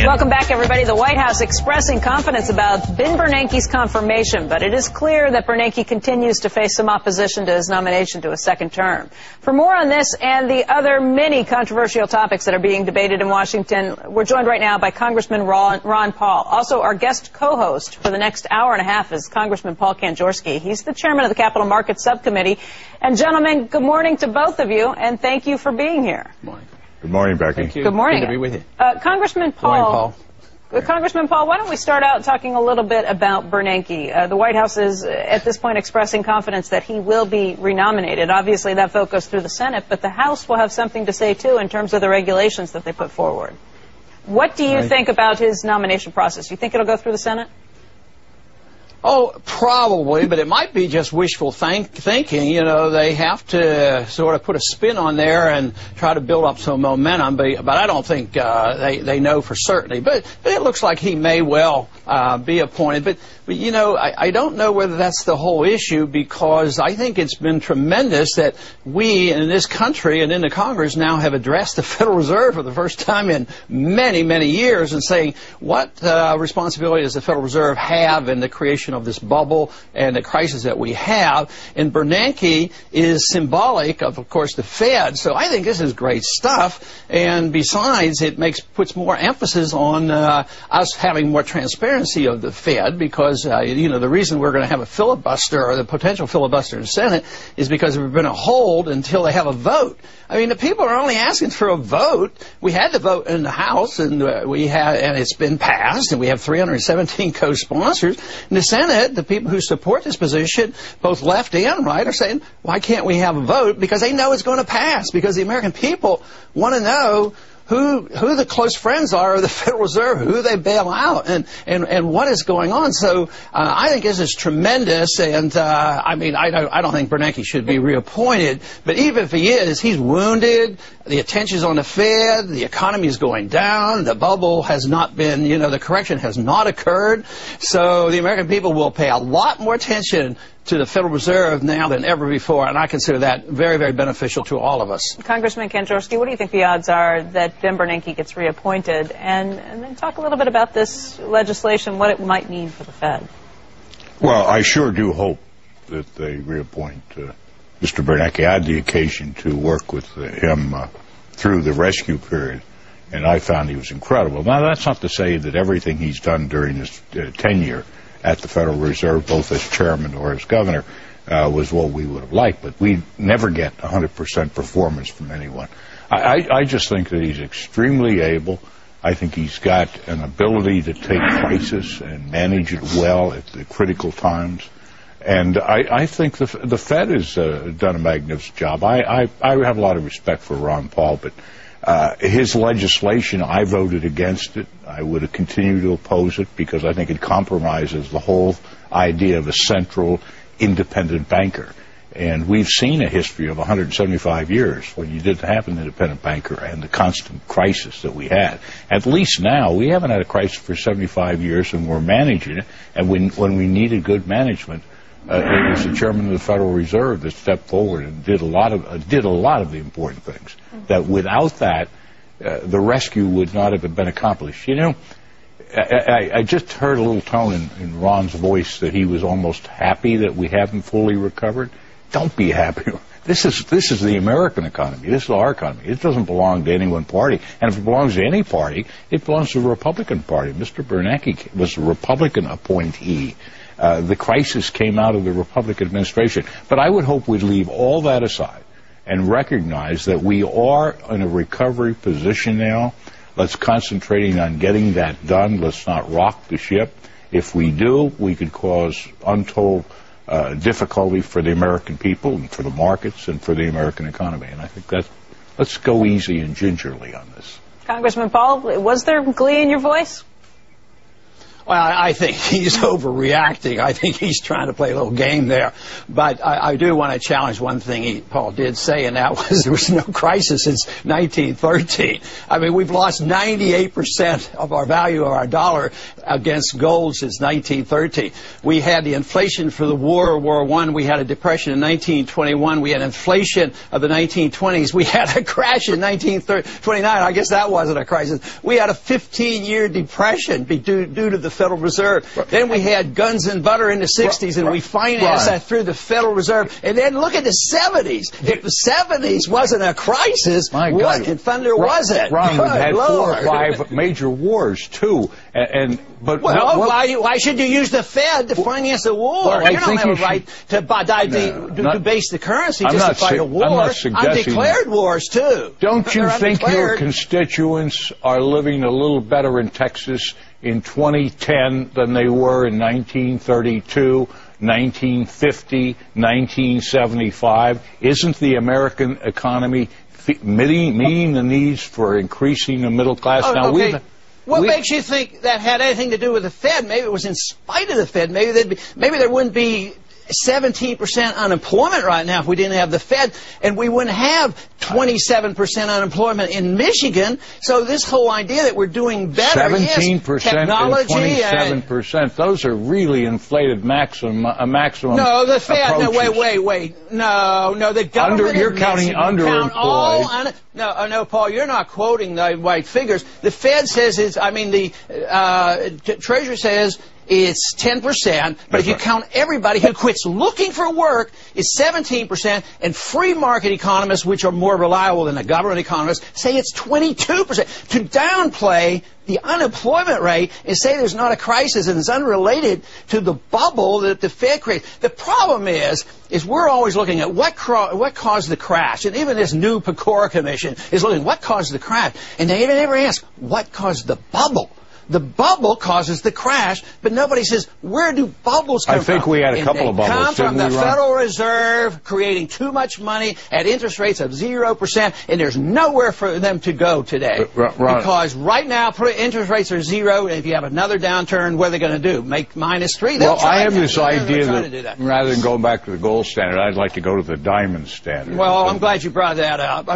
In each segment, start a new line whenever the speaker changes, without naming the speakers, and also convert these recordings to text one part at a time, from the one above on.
Welcome back, everybody. The White House expressing confidence about Ben Bernanke's confirmation, but it is clear that Bernanke continues to face some opposition to his nomination to a second term. For more on this and the other many controversial topics that are being debated in Washington, we're joined right now by Congressman Ron Paul. Also, our guest co-host for the next hour and a half is Congressman Paul Kanjorski. He's the chairman of the Capital Markets Subcommittee. And gentlemen, good morning to both of you, and thank you for being here.
Good morning.
Good morning, Becky.
Thank you.
Good morning.
Good to be with you.
Congressman Paul. Congressman Paul, why don't we start out talking a little bit about Bernanke? The White House is, at this point, expressing confidence that he will be renominated. Obviously, that vote goes through the Senate, but the House will have something to say, too, in terms of the regulations that they put forward. What do you think about his nomination process? You think it'll go through the Senate?
Oh, probably, but it might be just wishful thinking. You know, they have to sort of put a spin on there and try to build up some momentum, but I don't think they know for certainty. But it looks like he may well be appointed. But you know, I don't know whether that's the whole issue, because I think it's been tremendous that we in this country and in the Congress now have addressed the Federal Reserve for the first time in many, many years and saying, what responsibility does the Federal Reserve have in the creation of this bubble and the crisis that we have? And Bernanke is symbolic of course, the Fed. So I think this is great stuff. And besides, it puts more emphasis on us having more transparency of the Fed, because you know, the reason we're going to have a filibuster, or the potential filibuster in the Senate, is because we've been a hold until they have a vote. I mean, the people are only asking for a vote. We had the vote in the House, and and it's been passed, and we have 317 co-sponsors. In the Senate, the people who support this position, both left and right, are saying, why can't we have a vote? Because they know it's going to pass, because the American people want to know who the close friends are of the Federal Reserve, who they bail out, and what is going on. So I think this is tremendous, and I mean, I don't think Bernanke should be reappointed, but even if he is, he's wounded. The attention's on the Fed. The economy is going down. The bubble has not been, you know, the correction has not occurred. So the American people will pay a lot more attention to the Federal Reserve now than ever before, and I consider that very, very beneficial to all of us.
Congressman Kanjorski, what do you think the odds are that Ben Bernanke gets reappointed? And then talk a little bit about this legislation, what it might mean for the Fed.
Well, I sure do hope that they reappoint Mr. Bernanke. I had the occasion to work with him through the rescue period, and I found he was incredible. Now, that's not to say that everything he's done during his tenure at the Federal Reserve, both as chairman or as governor, was what we would have liked, but we never get 100% performance from anyone. I just think that he's extremely able. I think he's got an ability to take crisis and manage it well at the critical times. And I think the Fed has done a magnificent job. I have a lot of respect for Ron Paul, but his legislation, I voted against it. I would have continued to oppose it because I think it compromises the whole idea of a central independent banker. And we've seen a history of 175 years when you didn't have an independent banker and the constant crisis that we had. At least now, we haven't had a crisis for 75 years, and we're managing it. And when we needed good management, it was the chairman of the Federal Reserve that stepped forward and did a lot of the important things. That without that, the rescue would not have been accomplished. You know, I just heard a little tone in Ron's voice that he was almost happy that we haven't fully recovered. Don't be happy. This is the American economy. This is our economy. It doesn't belong to any one party. And if it belongs to any party, it belongs to the Republican Party. Mr. Bernanke was a Republican appointee. The crisis came out of the Republican administration. But I would hope we'd leave all that aside and recognize that we are in a recovery position now. Let's concentrate on getting that done. Let's not rock the ship. If we do, we could cause untold difficulty for the American people and for the markets and for the American economy. And I think let's go easy and gingerly on this.
Congressman Paul, was there glee in your voice?
Well, I think he's overreacting. I think he's trying to play a little game there. But I do want to challenge one thing Paul did say, and that was there was no crisis since 1913. I mean, we've lost 98% of our value of our dollar against gold since 1913. We had the inflation for the World War I. We had a depression in 1921. We had inflation of the 1920s. We had a crash in 1929. I guess that wasn't a crisis. We had a 15-year depression due to the Federal Reserve. Then we had guns and butter in the 60s, and we financed that through the Federal Reserve. And then look at the 70s. If the 70s wasn't a crisis, what in thunder was it?
Ron, we've had 4 or 5 major wars, too.
Why should you use the Fed to finance a war?
Well,
you don't have a right to base the currency just to fight a war.
I'm
declared wars, too.
Don't you think your constituents are living a little better in Texas in 2010 than they were in 1932, 1950, 1975? Isn't the American economy meeting the needs for increasing the middle class?
What makes you think that had anything to do with the Fed? Maybe it was in spite of the Fed. Maybe there wouldn't be 17% unemployment right now if we didn't have the Fed, and we wouldn't have 27% unemployment in Michigan. So this whole idea that we're doing better,
17%
technology
and 27%, those are really inflated maximum.
No, the Fed.
Approaches.
No, wait. No, the government.
You're counting underemployed.
No, Paul, you're not quoting the right figures. The Fed says the Treasury says it's 10%, but if you count everybody who quits looking for work, it's 17%, and free market economists, which are more reliable than the government economists, say it's 22%. To downplay the unemployment rate and say there's not a crisis and it's unrelated to the bubble that the Fed created. The problem is we're always looking at what caused the crash, and even this new Pecora Commission is looking at what caused the crash, and they never ask what caused the bubble. The bubble causes the crash, but nobody says, where do bubbles come from?
I think we had a couple of bubbles.
They come from the Federal Reserve creating too much money at interest rates of 0%, and there's nowhere for them to go today. Because right now, interest rates are 0, and if you have another downturn, what are they going to do? Make -3?
Well, I have this idea that rather than going back to the gold standard, I'd like to go to the diamond standard.
Well, I'm glad you brought that up.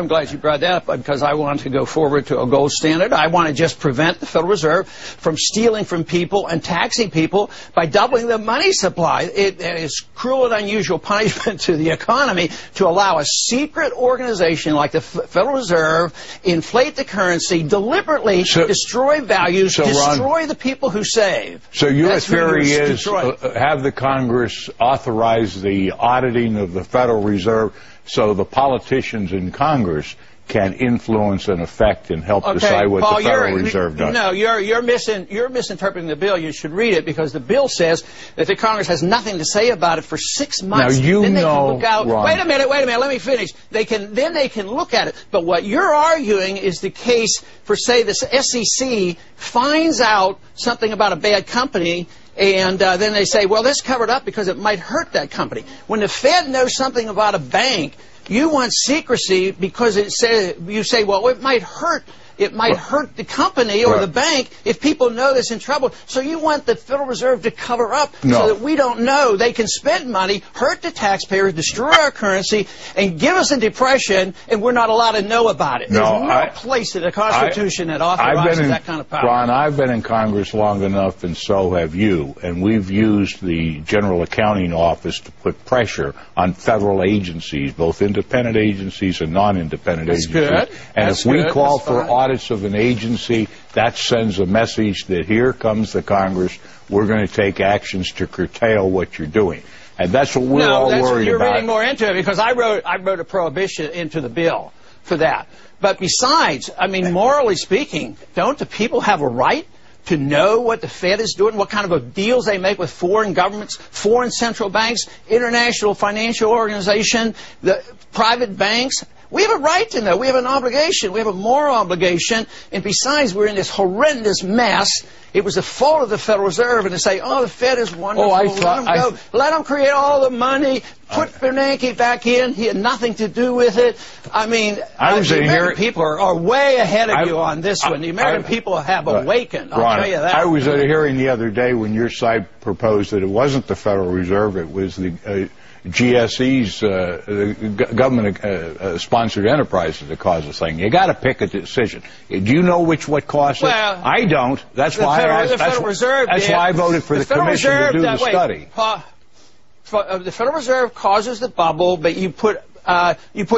Because I want to go forward to a gold standard. I want to just prevent the Federal Reserve from stealing from people and taxing people by doubling the money supply. It is cruel and unusual punishment to the economy to allow a secret organization like the Federal Reserve inflate the currency, deliberately destroy values, destroy the people who save.
So your theory is have the Congress authorize the auditing of the Federal Reserve so the politicians in Congress can influence and affect and help decide what the Federal Reserve does.
No, you're misinterpreting the bill. You should read it, because the bill says that the Congress has nothing to say about it for 6 months.
Now
then they
know,
can look out.
Ron.
Wait a minute, let me finish. Then they can look at it. But what you're arguing is the case for, say, the SEC finds out something about a bad company, and then they say, well, this covered up because it might hurt that company. When the Fed knows something about a bank, you want secrecy because you say, well, it might hurt the company or the bank if people know this in trouble. So you want the Federal Reserve to cover up so that we don't know. They can spend money, hurt the taxpayers, destroy our currency, and give us a depression, and we're not allowed to know about it. There's no place in the Constitution that authorizes that kind of power.
Ron, I've been in Congress long enough, and so have you, and we've used the General Accounting Office to put pressure on federal agencies, both independent agencies and non-independent agencies.
Good.
And if we call for audits of an agency, that sends a message that here comes the Congress, we're going to take actions to curtail what you're doing. And that's what we're all worried
you're
about.
reading more into it, because I wrote a prohibition into the bill for that. But besides, I mean, morally speaking, don't the people have a right to know what the Fed is doing, what kind of deals they make with foreign governments, foreign central banks, international financial organization, the private banks? We have a right to know. We have an obligation. We have a moral obligation. And besides, we're in this horrendous mess. It was the fault of the Federal Reserve. And to say, oh, the Fed is wonderful. Let them go. Let them create all the money. Put Bernanke back in. He had nothing to do with it. I mean, the American people are way ahead of you on this one. The American people have awakened. I'll tell you that.
I was at a hearing the other day when your side proposed that it wasn't the Federal Reserve, it was the GSEs, the government-sponsored enterprises that caused the thing. You got to pick a decision. Do you know what caused it? I don't. That's why I voted for the commission to do the study.
The Federal Reserve causes the bubble, but you put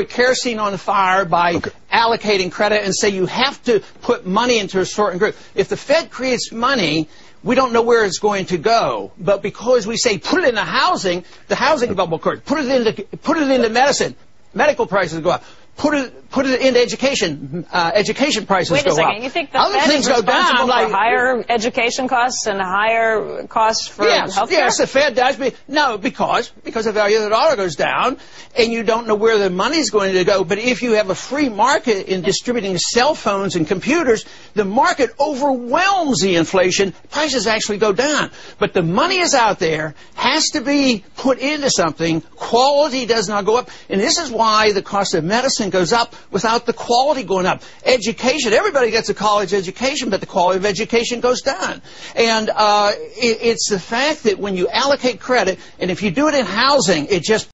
kerosene on the fire by allocating credit and say you have to put money into a certain group. If the Fed creates money, we don't know where it's going to go. But because we say put it into housing, the housing bubble occurs. Put it into medicine, medical prices go up. Put it into education. Education prices go up.
Wait a second. You think the Fed is responsible for higher education costs and higher costs for health care?
Yes, the Fed does. No, because the value of the dollar goes down, and you don't know where the money is going to go. But if you have a free market in distributing cell phones and computers, the market overwhelms the inflation. Prices actually go down. But the money is out there, has to be put into something. Quality does not go up. And this is why the cost of medicine goes up without the quality going up. Education, everybody gets a college education, but the quality of education goes down. And it's the fact that when you allocate credit, and if you do it in housing, it just